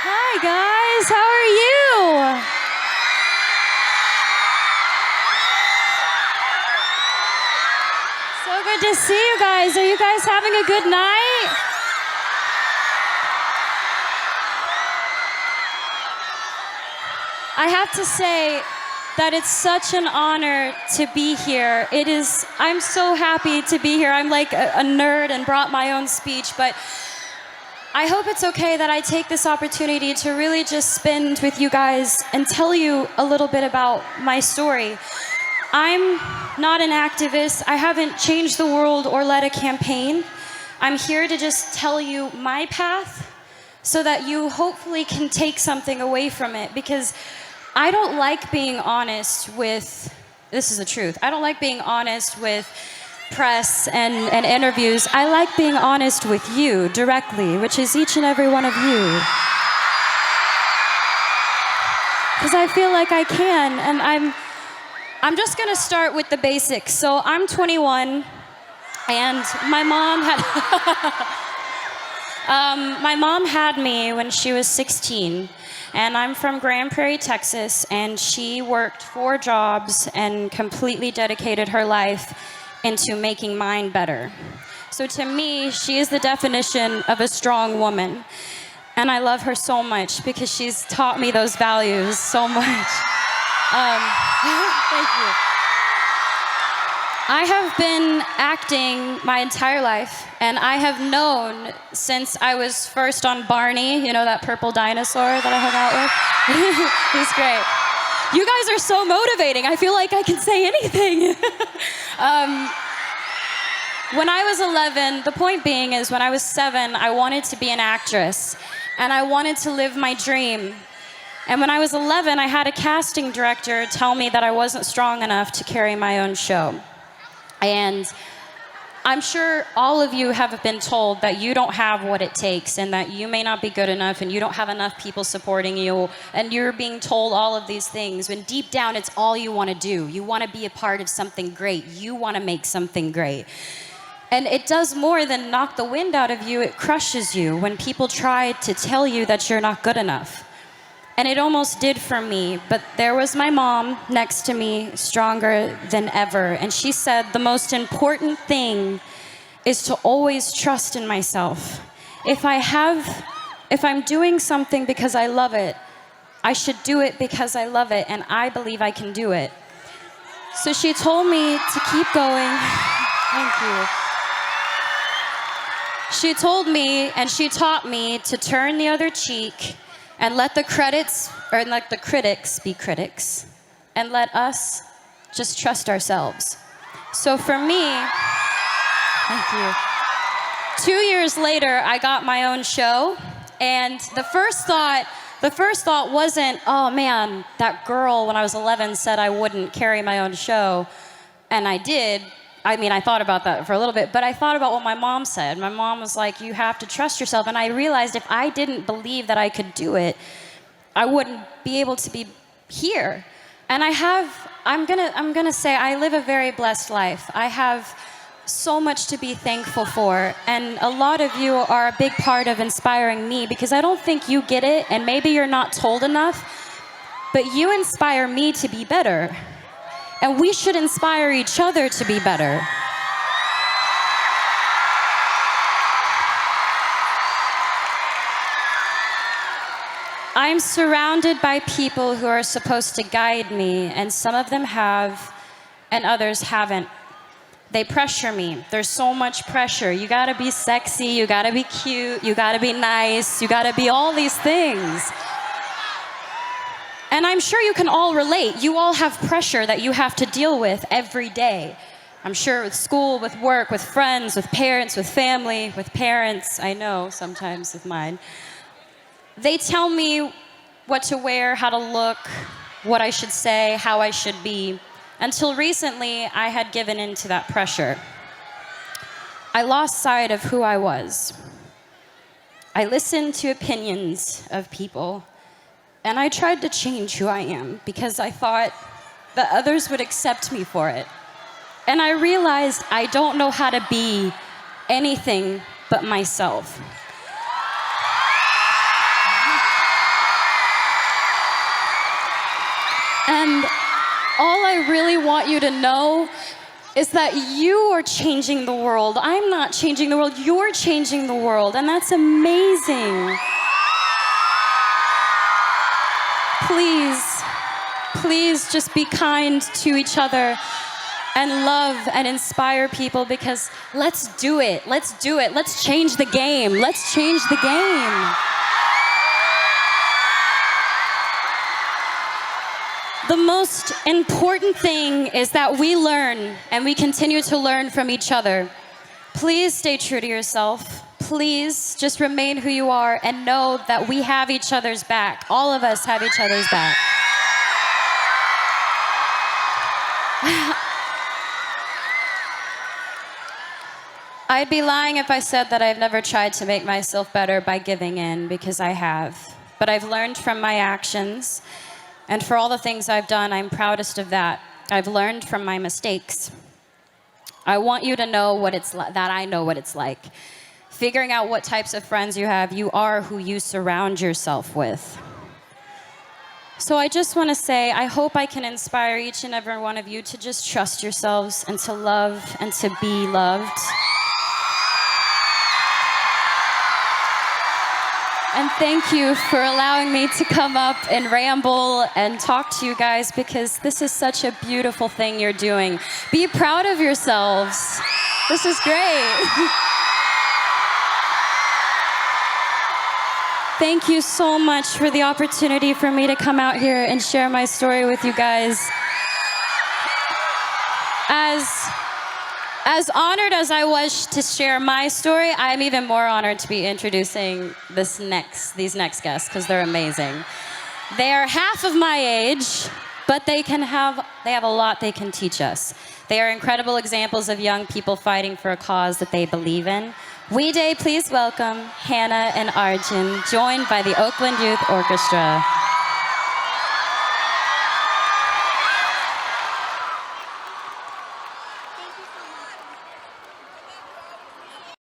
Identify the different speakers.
Speaker 1: Hi guys, how are you? So good to see you guys. Are you guys having a good night? I have to say that it's such an honor to be here. I'm so happy to be here. I'm like a nerd and brought my own speech, but I hope it's okay that I take this opportunity to really just spend with you guys and tell you a little bit about my story. I'm not an activist. I haven't changed the world or led a campaign. I'm here to just tell you my path so that you hopefully can take something away from it, because I don't like being honest with, this is the truth, I don't like being honest with press and interviews. I like being honest with you directly, which is each and every one of you. Because I feel like I can, and I'm just gonna start with the basics. So I'm 21, and my mom had me when she was 16. And I'm from Grand Prairie, Texas, and she worked 4 jobs and completely dedicated her life into making mine better. So to me, she is the definition of a strong woman. And I love her so much because she's taught me those values so much. Thank you. I have been acting my entire life, and I have known since I was first on Barney, you know, that purple dinosaur that I hung out with? He's great. You guys are so motivating. I feel like I can say anything. When I was 11, the point being is when I was 7, I wanted to be an actress, and I wanted to live my dream. And when I was 11, I had a casting director tell me that I wasn't strong enough to carry my own show. And I'm sure all of you have been told that you don't have what it takes and that you may not be good enough and you don't have enough people supporting you, and you're being told all of these things when deep down it's all you want to do. You want to be a part of something great. You want to make something great. And it does more than knock the wind out of you. It crushes you when people try to tell you that you're not good enough. And it almost did for me, but there was my mom next to me, stronger than ever. And she said, the most important thing is to always trust in myself. If I'm doing something because I love it, I should do it because I love it, and I believe I can do it. So she told me to keep going. Thank you. She told me, and she taught me to turn the other cheek and let the critics be critics, and let us just trust ourselves. So for me, thank you. 2 years later, I got my own show, and the first thought wasn't, oh man, that girl when I was 11 said I wouldn't carry my own show, and I did. I mean, I thought about that for a little bit, but I thought about what my mom said. My mom was like, you have to trust yourself. And I realized if I didn't believe that I could do it, I wouldn't be able to be here. And I'm gonna say I live a very blessed life. I have so much to be thankful for. And a lot of you are a big part of inspiring me, because I don't think you get it, and maybe you're not told enough, but you inspire me to be better. And we should inspire each other to be better. I'm surrounded by people who are supposed to guide me, and some of them have, and others haven't. They pressure me. There's so much pressure. You gotta be sexy, you gotta be cute, you gotta be nice, you gotta be all these things. And I'm sure you can all relate. You all have pressure that you have to deal with every day. I'm sure with school, with work, with friends, with parents, with family, with parents. I know sometimes with mine. They tell me what to wear, how to look, what I should say, how I should be. Until recently, I had given in to that pressure. I lost sight of who I was. I listened to opinions of people, and I tried to change who I am because I thought that others would accept me for it. And I realized I don't know how to be anything but myself. And all I really want you to know is that you are changing the world. I'm not changing the world, you're changing the world, and that's amazing. Please just be kind to each other and love and inspire people, because let's do it. Let's change the game. Let's change the game. The most important thing is that we learn and we continue to learn from each other. Please stay true to yourself. Please just remain who you are and know that we have each other's back. All of us have each other's back. I'd be lying if I said that I've never tried to make myself better by giving in, because I have. But I've learned from my actions, and for all the things I've done, I'm proudest of that. I've learned from my mistakes. I want you to know what it's that I know what it's like. Figuring out what types of friends you have, you are who you surround yourself with. So I just want to say, I hope I can inspire each and every one of you to just trust yourselves and to love and to be loved. And thank you for allowing me to come up and ramble and talk to you guys, because this is such a beautiful thing you're doing. Be proud of yourselves. This is great. Thank you so much for the opportunity for me to come out here and share my story with you guys. As honored as I was to share my story, I'm even more honored to be introducing these next guests, because they're amazing. They are half of my age, but they have a lot they can teach us. They are incredible examples of young people fighting for a cause that they believe in. Please welcome Hannah and Arjun, joined by the Oakland Youth Orchestra.